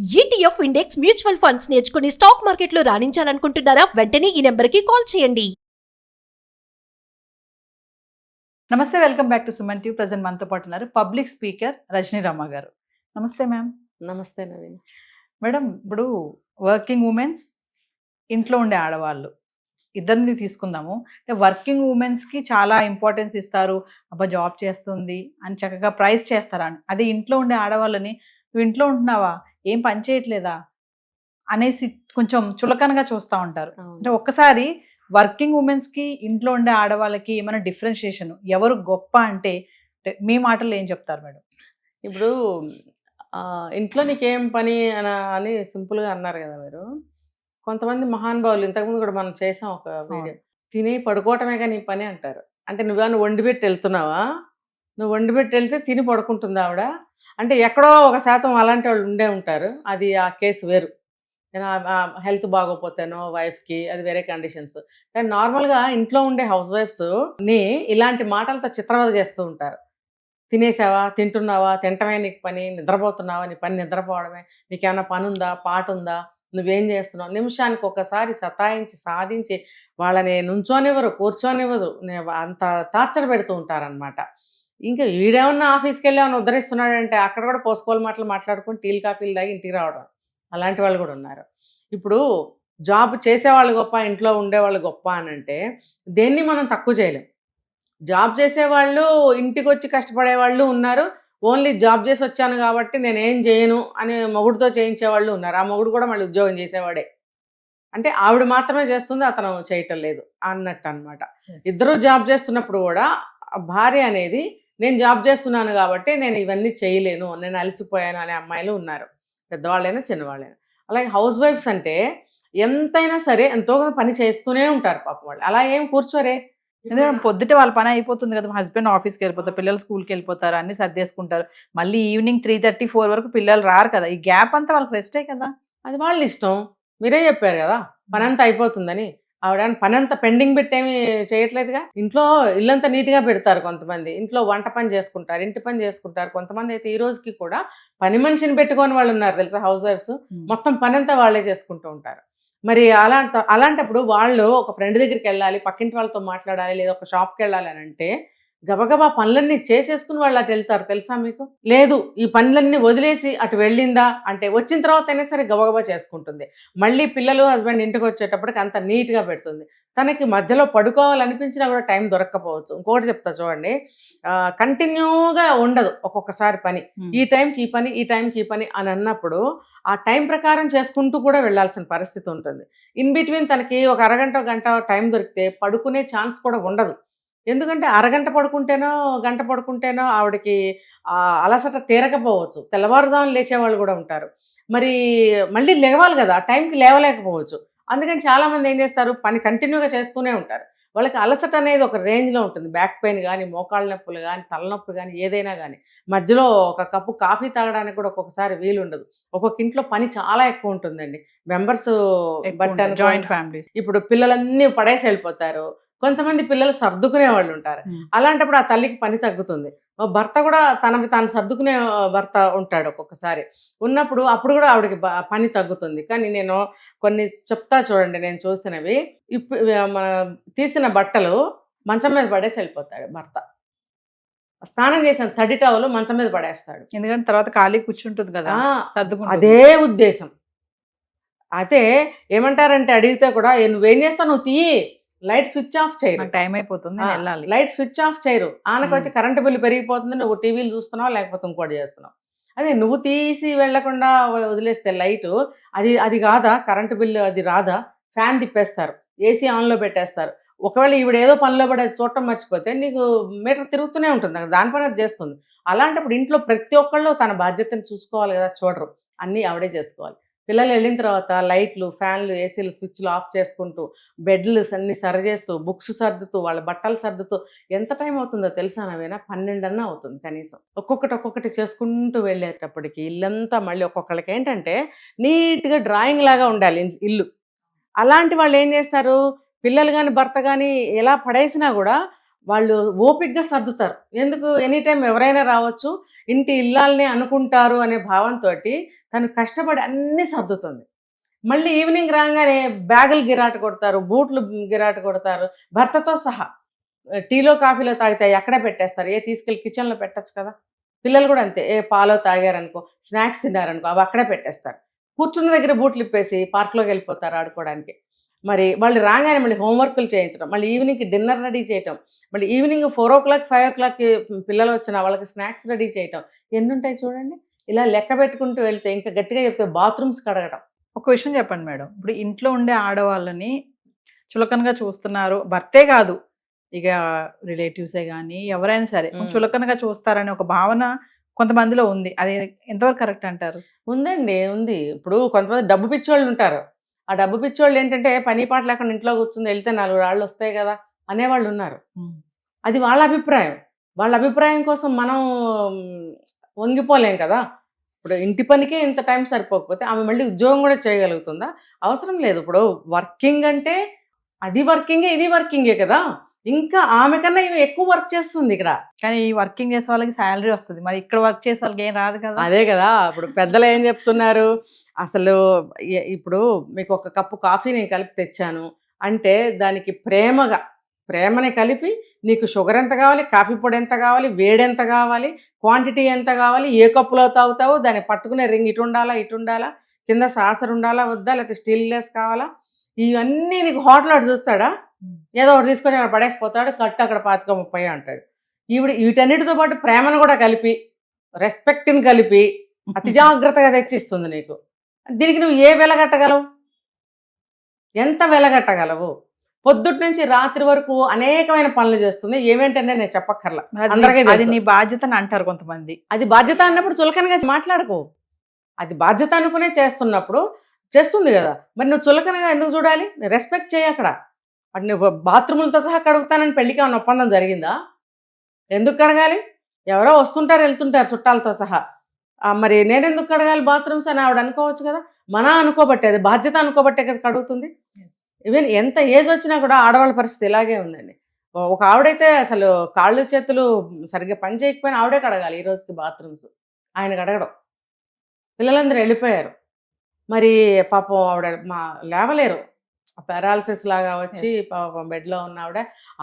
ETF index mutual funds నేర్చుకుని stock మార్కెట్లో రాణించాలనుకుంటున్నారా? వెంటనే ఈ నెంబర్కి కాల్ చేయండి. నమస్తే, welcome back to Suman TV. Present మనతో పాటు ఉన్నారు పబ్లిక్ స్పీకర్ రజనీ రమ గారు. నమస్తే మ్యామ్. నమస్తే నవీన్. మేడం, ఇప్పుడు వర్కింగ్ ఉమెన్స్, ఇంట్లో ఉండే ఆడవాళ్ళు ఇద్దరిని తీసుకుందాము. అంటే వర్కింగ్ ఉమెన్స్కి చాలా ఇంపార్టెన్స్ ఇస్తారు. అబ్బా జాబ్ చేస్తుంది అని చక్కగా ప్రైజ్ చేస్తారా అని. అదే ఇంట్లో ఉండే ఆడవాళ్ళని నువ్వు ఇంట్లో ఉంటున్నావా, ఏం పని చేయట్లేదా అనేసి కొంచెం చులకనగా చూస్తూ ఉంటారు. అంటే ఒక్కసారి వర్కింగ్ ఉమెన్స్కి ఇంట్లో ఉండే ఆడవాళ్ళకి ఏమైనా డిఫరెన్షియేషన్, ఎవరు గొప్ప అంటే మీ మాటల్లో ఏం చెప్తారు మేడం? ఇప్పుడు ఇంట్లో నీకేం పని అని సింపుల్గా అన్నారు కదా మీరు. కొంతమంది మహానుభావులు ఇంతకుముందు కూడా మనం చేసాం ఒక వీడియో, తిని పడుకోవటమే కానీ నీ పని అంటారు. అంటే నువ్వేమైనా వండి పెట్టి వెళ్తున్నావా? నువ్వు వండి పెట్టి వెళ్తే తిని పడుకుంటుంది ఆవిడ అంటే ఎక్కడో 1% అలాంటి వాళ్ళు ఉండే ఉంటారు. అది ఆ కేసు వేరు. హెల్త్ బాగోపోతేనో వైఫ్కి అది వేరే కండిషన్స్. కానీ నార్మల్గా ఇంట్లో ఉండే హౌస్ వైఫ్స్ని ఇలాంటి మాటలతో చిత్రవద చేస్తూ ఉంటారు. తినేసావా, తింటున్నావా, తింటమే నీకు పని, నిద్రపోతున్నావా నీ పని నిద్రపోవడమే, నీకేమైనా పని ఉందా, పాట ఉందా, నువ్వేం చేస్తున్నావు, నిమిషానికి ఒకసారి సతాయించి సాధించి వాళ్ళని నుంచోనివ్వరు, కూర్చోనివ్వరు, అంత టార్చర్ పెడుతూ ఉంటారనమాట. ఇంకా వీడేమన్నా ఆఫీస్కి వెళ్ళి ఏమన్నా ఉద్ధరిస్తున్నాడంటే అక్కడ కూడా పోసుకోవాలి మాటలు మాట్లాడుకొని టీలు కాఫీలు తాగి ఇంటికి రావడం, అలాంటి వాళ్ళు కూడా ఉన్నారు. ఇప్పుడు జాబ్ చేసేవాళ్ళు గొప్ప, ఇంట్లో ఉండేవాళ్ళు గొప్ప అని అంటే దేన్ని మనం తక్కువ చేయలేం. జాబ్ చేసేవాళ్ళు ఇంటికి వచ్చి కష్టపడే వాళ్ళు ఉన్నారు. ఓన్లీ జాబ్ చేసి వచ్చాను కాబట్టి నేనేం చేయను అని మొగుడుతో చేయించేవాళ్ళు ఉన్నారు. ఆ మొగుడు కూడా మళ్ళీ ఉద్యోగం చేసేవాడే. అంటే ఆవిడ మాత్రమే చేస్తుంది, అతను చేయటం లేదు అన్నట్టు అనమాట. ఇద్దరు జాబ్ చేస్తున్నప్పుడు కూడా భార్య అనేది నేను జాబ్ చేస్తున్నాను కాబట్టి నేను ఇవన్నీ చేయలేను, నేను అలసిపోయాను అనే అమ్మాయిలు ఉన్నారు, పెద్దవాళ్ళైనా చిన్నవాళ్ళైనా. అలాగే హౌస్ వైఫ్స్ అంటే ఎంతైనా సరే ఎంతో పని చేస్తూనే ఉంటారు పాపం వాళ్ళు. అలా ఏం కూర్చోరే. ఎందుకంటే పొద్దుటే వాళ్ళ పని అయిపోతుంది కదా, హస్బెండ్ ఆఫీస్కి వెళ్ళిపోతారు, పిల్లలు స్కూల్కి వెళ్ళిపోతారు, అన్ని సర్దేసుకుంటారు. మళ్ళీ ఈవినింగ్ 3:30, 4 వరకు పిల్లలు రారు కదా, ఈ గ్యాప్ అంతా వాళ్ళకి రెస్టే కదా. అది వాళ్ళ ఇష్టం. మీరే చెప్పారు కదా పని అంతా అయిపోతుందని. ఆవిడ పని అంతా పెండింగ్ పెట్టేమి చేయట్లేదుగా. ఇంట్లో ఇల్లంతా నీట్గా పెడతారు కొంతమంది, ఇంట్లో వంట పని చేసుకుంటారు, ఇంటి పని చేసుకుంటారు. కొంతమంది అయితే ఈ రోజుకి కూడా పని మనిషిని పెట్టుకొని వాళ్ళు ఉన్నారు తెలుసా, హౌస్ వైఫ్స్. మొత్తం పని అంతా వాళ్ళే చేసుకుంటూ ఉంటారు. మరి అలాంటప్పుడు వాళ్ళు ఒక ఫ్రెండ్ దగ్గరికి వెళ్ళాలి, పక్కింటి వాళ్ళతో మాట్లాడాలి, లేదా ఒక షాప్కి వెళ్ళాలి అని అంటే గబగబా పనులన్నీ చేసేసుకుని వాళ్ళు అటు వెళ్తారు తెలుసా మీకు. లేదు ఈ పనులన్నీ వదిలేసి అటు వెళ్ళిందా అంటే వచ్చిన తర్వాత అయినా సరే గబగబా చేసుకుంటుంది. మళ్ళీ పిల్లలు హస్బెండ్ ఇంటికి వచ్చేటప్పటికి అంత నీట్గా పెడుతుంది. తనకి మధ్యలో పడుకోవాలనిపించినా కూడా టైం దొరక్కపోవచ్చు. ఇంకోటి చెప్తా చూడండి, కంటిన్యూగా ఉండదు ఒక్కొక్కసారి పని. ఈ టైంకి ఈ పని, ఈ టైంకి ఈ పని అని అన్నప్పుడు ఆ టైం ప్రకారం చేసుకుంటూ కూడా వెళ్ళాల్సిన పరిస్థితి ఉంటుంది. ఇన్ బిట్వీన్ తనకి ఒక అరగంట గంట టైం దొరికితే పడుకునే ఛాన్స్ కూడా ఉండదు. ఎందుకంటే అరగంట పడుకుంటేనో గంట పడుకుంటేనో ఆవిడకి అలసట తీరకపోవచ్చు. తెల్లవారుదామున లేచేవాళ్ళు కూడా ఉంటారు. మరి మళ్ళీ లేవాలి కదా, ఆ టైంకి లేవలేకపోవచ్చు. అందుకని చాలామంది ఏం చేస్తారు, పని కంటిన్యూగా చేస్తూనే ఉంటారు. వాళ్ళకి అలసట అనేది ఒక రేంజ్లో ఉంటుంది. బ్యాక్ పెయిన్ కానీ, మోకాళ్ళ నొప్పులు కానీ, తలనొప్పి కానీ, ఏదైనా కానీ. మధ్యలో ఒక కప్పు కాఫీ తాగడానికి కూడా ఒక్కొక్కసారి వీలు ఉండదు. ఒక్కొక్క ఇంట్లో పని చాలా ఎక్కువ ఉంటుందండి, మెంబర్స్ బట్. జాయింట్ ఫ్యామిలీస్ ఇప్పుడు పిల్లలన్నీ పడేసి వెళ్ళిపోతారు, కొంతమంది పిల్లలు సర్దుకునే వాళ్ళు ఉంటారు. అలాంటప్పుడు ఆ తల్లికి పని తగ్గుతుంది. భర్త కూడా తనకి తాను సర్దుకునే భర్త ఉంటాడు ఒక్కొక్కసారి. ఉన్నప్పుడు అప్పుడు కూడా ఆవిడకి పని తగ్గుతుంది. కానీ నేను కొన్ని చెప్తా చూడండి, నేను చూసినవి. మన తీసిన బట్టలు మంచం మీద పడేసి వెళ్ళిపోతాడు భర్త. స్నానం చేసిన తడి టవలు మంచం మీద పడేస్తాడు, ఎందుకంటే తర్వాత ఖాళీ కూర్చుంటుంది కదా, సర్దుకుంటుంది. అదే ఉద్దేశం. అయితే ఏమంటారంటే అడిగితే కూడా నువ్వేం చేస్తావు, నువ్వు తీయి, లైట్ స్విచ్ ఆఫ్ చేయరు, టైం అయిపోతుంది వెళ్ళాలి, లైట్ స్విచ్ ఆఫ్ చేయరు. ఆనకు వచ్చి కరెంటు బిల్లు పెరిగిపోతుంది, నువ్వు టీవీలు చూస్తున్నావు లేకపోతే ఇంకోటి చేస్తున్నావు. అదే నువ్వు తీసి వెళ్లకుండా వదిలేస్తే లైటు అది కాదా, కరెంటు బిల్లు అది రాదా. ఫ్యాన్ తిప్పేస్తారు, ఏసీ ఆన్లో పెట్టేస్తారు. ఒకవేళ ఈవిడ ఏదో పనిలో పడి అది చూడటం మర్చిపోతే నీకు మీటర్ తిరుగుతూనే ఉంటుంది, అక్కడ దాని పని అది చేస్తుంది. అలాంటప్పుడు ఇంట్లో ప్రతి ఒక్కళ్ళు తన బాధ్యతను చూసుకోవాలి కదా, చూడరు, అన్నీ ఆవిడే చేసుకోవాలి. పిల్లలు వెళ్ళిన తర్వాత లైట్లు, ఫ్యాన్లు, ఏసీలు స్విచ్లు ఆఫ్ చేసుకుంటూ, బెడ్లు అన్ని సరి చేస్తూ, బుక్స్ సర్దుతూ, వాళ్ళ బట్టలు సర్దుతూ ఎంత టైం అవుతుందో తెలుసా నవేనా, 12 అన్నా అవుతుంది కనీసం. ఒక్కొక్కటి చేసుకుంటూ వెళ్ళేటప్పటికి ఇల్లంతా మళ్ళీ ఒక్కొక్కళ్ళకి ఏంటంటే నీట్గా డ్రాయింగ్ లాగా ఉండాలి ఇల్లు. అలాంటి వాళ్ళు ఏం చేస్తారు, పిల్లలు కానీ భర్త కానీ ఎలా పడేసినా కూడా వాళ్ళు ఓపికగా సర్దుతారు. ఎందుకు ఎనీ టైం ఎవరైనా రావచ్చు, ఇంటి ఇల్లాలని అనుకుంటారు అనే భావంతో తను కష్టపడి అన్నీ సర్దుతుంది. మళ్ళీ ఈవినింగ్ రాగానే బ్యాగులు గిరాట కొడతారు, బూట్లు గిరాట కొడతారు, భర్తతో సహా. టీలో కాఫీలో తాగితే ఎక్కడే పెట్టేస్తారు, తీసుకెళ్ళి కిచెన్లో పెట్టచ్చు కదా. పిల్లలు కూడా అంతే, పాలో తాగారనుకో, స్నాక్స్ తిన్నారనుకో, అవి అక్కడే పెట్టేస్తారు. కూర్చున్న దగ్గర బూట్లు ఇప్పేసి పార్క్లోకి వెళ్ళిపోతారు ఆడుకోవడానికి. మరి వాళ్ళు రాగానే మళ్ళీ హోంవర్క్లు చేయించడం, మళ్ళీ ఈవినింగ్కి డిన్నర్ రెడీ చేయటం, మళ్ళీ ఈవినింగ్ 4 o'clock 5 o'clockకి పిల్లలు వచ్చిన వాళ్ళకి స్నాక్స్ రెడీ చేయటం, ఎన్ని ఉంటాయి చూడండి. ఇలా లెక్క పెట్టుకుంటూ వెళ్తే ఇంకా గట్టిగా చెప్తే బాత్రూమ్స్ కడగడం. ఒక విషయం చెప్పండి మేడం, ఇప్పుడు ఇంట్లో ఉండే ఆడవాళ్ళని చులకనగా చూస్తున్నారు, భర్తే కాదు ఇక రిలేటివ్సే కానీ ఎవరైనా సరే చులకనగా చూస్తారనే ఒక భావన కొంతమందిలో ఉంది. అది ఎంతవరకు కరెక్ట్ అంటారు? ఉందండి, ఉంది. ఇప్పుడు కొంతమంది డబ్బు పిచ్చోళ్ళు ఉంటారు. ఆ డబ్బు పిచ్చోళ్ళు ఏంటంటే పని పాట లేకుండా ఇంట్లో కూర్చుంది, వెళ్తే 4 రాళ్ళు వస్తాయి కదా అనేవాళ్ళు ఉన్నారు. అది వాళ్ళ అభిప్రాయం. వాళ్ళ అభిప్రాయం కోసం మనం వంగిపోలేం కదా. ఇప్పుడు ఇంటి పనికే ఇంత టైం సరిపోకపోతే ఆమె మళ్ళీ ఉద్యోగం కూడా చేయగలుగుతుందా? అవసరం లేదు. ఇప్పుడు వర్కింగ్ అంటే అది వర్కింగే, ఇది వర్కింగే కదా. ఇంకా ఆమె కన్నా ఈమె ఎక్కువ వర్క్ చేస్తుంది ఇక్కడ. కానీ ఈ వర్కింగ్ చేసే వాళ్ళకి శాలరీ వస్తుంది, మరి ఇక్కడ వర్క్ చేసే వాళ్ళకి ఏం రాదు కదా. అదే కదా, ఇప్పుడు పెద్దలు ఏం చెప్తున్నారు అసలు. ఇప్పుడు మీకు ఒక కప్పు కాఫీ నేను కలిపి తెచ్చాను అంటే దానికి ప్రేమని కలిపి నీకు షుగర్ ఎంత కావాలి, కాఫీ పొడి ఎంత కావాలి, వేడి ఎంత కావాలి, క్వాంటిటీ ఎంత కావాలి, ఏ కప్పులో తాగుతావు, దాన్ని పట్టుకునే రింగ్ ఇటు ఉండాలా, కింద సాసర్ ఉండాలా వద్దా, లేకపోతే స్టీల్ గ్లాస్ కావాలా, ఇవన్నీ నీకు హోటల్ వాడు చూస్తాడా? ఏదో ఒకటి తీసుకొని అక్కడ పడేసిపోతాడు, కట్టు అక్కడ 25-30 అంటాడు. వీటన్నిటితో పాటు ప్రేమను కూడా కలిపి, రెస్పెక్ట్ని కలిపి అతి జాగ్రత్తగా తెచ్చిస్తుంది నీకు. దీనికి నువ్వు ఏ వెలగట్టగలవు? ఎంత వెలగట్టగలవు? పొద్దుటి నుంచి రాత్రి వరకు అనేకమైన పనులు చేస్తుంది. ఏమేంటనే నేను చెప్పక్కర్లా, అందరికీ అది నీ బాధ్యతని అంటారు కొంతమంది. అది బాధ్యత అన్నప్పుడు చులకనగా మాట్లాడుకో. అది బాధ్యత అనుకునే చేస్తున్నప్పుడు చేస్తుంది కదా, మరి నువ్వు చులకనగా ఎందుకు చూడాలి? రెస్పెక్ట్ చేయి అక్కడ. అటు నువ్వు బాత్రూములతో సహా కడుగుతానని పెళ్ళికి ఏమైనా ఒప్పందం జరిగిందా? ఎందుకు కడగాలి? ఎవరో వస్తుంటారు వెళ్తుంటారు చుట్టాలతో సహా. మరి నేనెందుకు కడగాలి బాత్రూమ్స్ అని ఆవిడ అనుకోవచ్చు కదా. అనుకోబట్టే, అది బాధ్యత అనుకోబట్టే కదా కడుగుతుంది. ఈవెన్ ఎంత ఏజ్ వచ్చినా కూడా ఆడవాళ్ళ పరిస్థితి ఇలాగే ఉందండి. ఒక ఆవిడైతే అసలు కాళ్ళు చేతులు సరిగ్గా పని చేయకపోయినా ఆవిడే కడగాలి ఈ రోజుకి బాత్రూమ్స్. ఆయన కడగడం. పిల్లలందరూ వెళ్ళిపోయారు. మరి పాపం ఆవిడ లేవలేరు, పారాలసిస్ లాగా వచ్చి పాపం బెడ్లో ఉన్న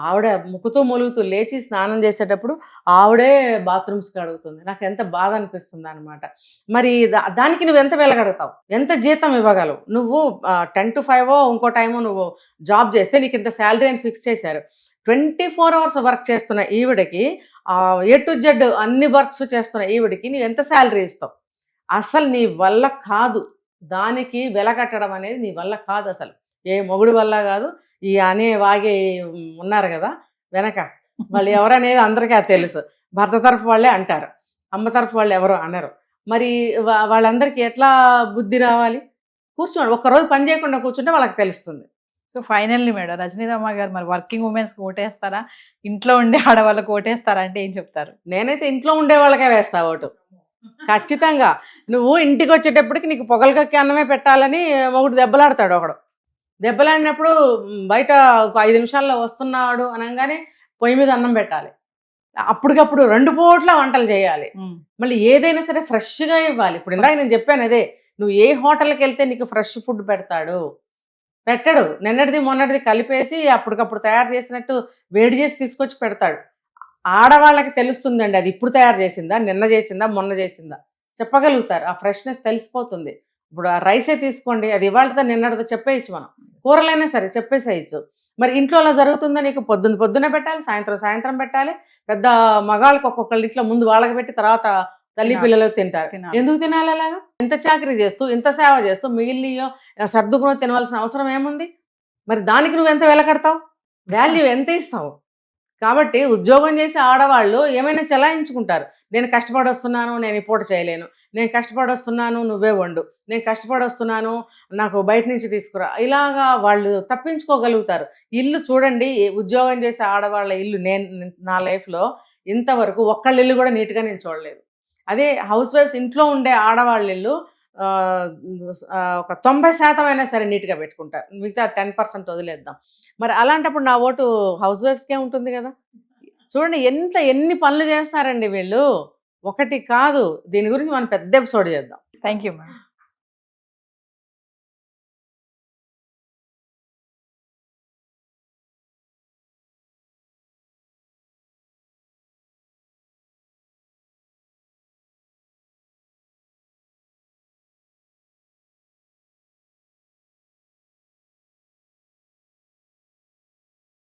ఆవిడ ముక్కుతూ మొలుగుతూ లేచి స్నానం చేసేటప్పుడు ఆవిడే బాత్రూమ్స్ కడుగుతుంది. నాకు ఎంత బాధ అనిపిస్తుంది అనమాట. మరి దానికి నువ్వు ఎంత వెలగడతావు? ఎంత జీతం ఇవ్వగలవు? నువ్వు 10 to 5 ఇంకో టైము నువ్వు జాబ్ చేస్తే నీకు ఇంత శాలరీ అని ఫిక్స్ చేశారు. 24 hours వర్క్ చేస్తున్న ఈవిడకి, A to Z అన్ని వర్క్స్ చేస్తున్న ఈవిడికి నువ్వు ఎంత శాలరీ ఇస్తావు? అసలు నీ వల్ల కాదు. దానికి వెలకట్టడం అనేది నీ వల్ల కాదు అసలు. ఏ మొగుడు వల్ల కాదు. ఈ వాగే ఉన్నారు కదా వెనక, వాళ్ళు ఎవరనేది అందరికీ అది తెలుసు. భర్త తరఫు వాళ్ళే అంటారు, అమ్మ తరఫు వాళ్ళు ఎవరు అనరు. మరి వాళ్ళందరికీ ఎట్లా బుద్ధి రావాలి? కూర్చోండి, ఒక్కరోజు పని చేయకుండా కూర్చుంటే వాళ్ళకి తెలుస్తుంది. సో ఫైనల్లీ మేడం, రజనీరమ్మ గారు మరి వర్కింగ్ ఉమెన్స్కి ఓటేస్తారా, ఇంట్లో ఉండే ఆడవాళ్ళకి ఓటేస్తారా అంటే ఏం చెప్తారు? నేనైతే ఇంట్లో ఉండే వాళ్ళకే వేస్తా ఓటు, ఖచ్చితంగా. నువ్వు ఇంటికి వచ్చేటప్పటికి నీకు పొగలు కక్కి అన్నమే పెట్టాలని ఒకడు దెబ్బలాడతాడు. ఒకడు దెబ్బలాడినప్పుడు బయట ఒక 5 నిమిషాల్లో వస్తున్నాడు అనగానే పొయ్యి మీద అన్నం పెట్టాలి. అప్పటికప్పుడు 2 పూట్ల వంటలు చేయాలి. మళ్ళీ ఏదైనా సరే ఫ్రెష్గా ఇవ్వాలి. ఇప్పుడు ఇందాక నేను చెప్పాను అదే, నువ్వు ఏ హోటల్కి వెళ్తే నీకు ఫ్రెష్ ఫుడ్ పెట్టాడు? పెట్టడు. నిన్నటిది మొన్నటిది కలిపేసి అప్పటికప్పుడు తయారు చేసినట్టు వేడి చేసి తీసుకొచ్చి పెడతాడు. ఆడవాళ్ళకి తెలుస్తుందండి అది ఇప్పుడు తయారు చేసిందా, నిన్న చేసిందా, మొన్న చేసిందా చెప్పగలుగుతారు. ఆ ఫ్రెష్నెస్ తెలిసిపోతుంది. ఇప్పుడు ఆ రైసే తీసుకోండి, అది ఇవాళతో నిన్నటితో చెప్పేయచ్చు. మనం కూరలైనా సరే చెప్పేసేయచ్చు. మరి ఇంట్లో అలా జరుగుతుందా? నీకు పొద్దున్నే పెట్టాలి, సాయంత్రం పెట్టాలి. పెద్ద మగాళ్ళకి ఒక్కొక్కళ్ళ ఇంట్లో ముందు వాళ్ళకి పెట్టి తర్వాత తల్లి పిల్లలు తింటారు. ఎందుకు తినాలి అలాగా? ఇంత చాకరీ చేస్తూ, ఇంత సేవ చేస్తూ మిగిలినయో సర్దుకుని తినవలసిన అవసరం ఏముంది? మరి దానికి నువ్వు ఎంత వెలకడతావు? వాల్యూ ఎంత ఇస్తావు? కాబట్టి ఉద్యోగం చేసే ఆడవాళ్ళు ఏమైనా చెలాయించుకుంటారు. నేను కష్టపడి వస్తున్నాను, నేను ఈ పూట చేయలేను, నేను కష్టపడి వస్తున్నాను, నువ్వే వండు, నేను కష్టపడి వస్తున్నాను, నాకు బయట నుంచి తీసుకురా, ఇలాగా వాళ్ళు తప్పించుకోగలుగుతారు. ఇల్లు చూడండి, ఉద్యోగం చేసే ఆడవాళ్ళ ఇల్లు నా లైఫ్లో ఇంతవరకు ఒక్కళ్ళ ఇల్లు కూడా నీట్గా నేను చూడలేదు. అదే హౌస్ వైఫ్స్ ఇంట్లో ఉండే ఆడవాళ్ళ ఇల్లు ఒక 90% అయినా సరే నీట్గా పెట్టుకుంటారు. మిగతా 10% వదిలేద్దాం. మరి అలాంటప్పుడు నా ఓటు హౌస్ వైఫ్స్కే ఉంటుంది కదా. చూడండి ఎన్ని పనులు చేస్తారండి వీళ్ళు, ఒకటి కాదు. దీని గురించి మనం పెద్ద ఎపిసోడ్ చేద్దాం. Thank you madam.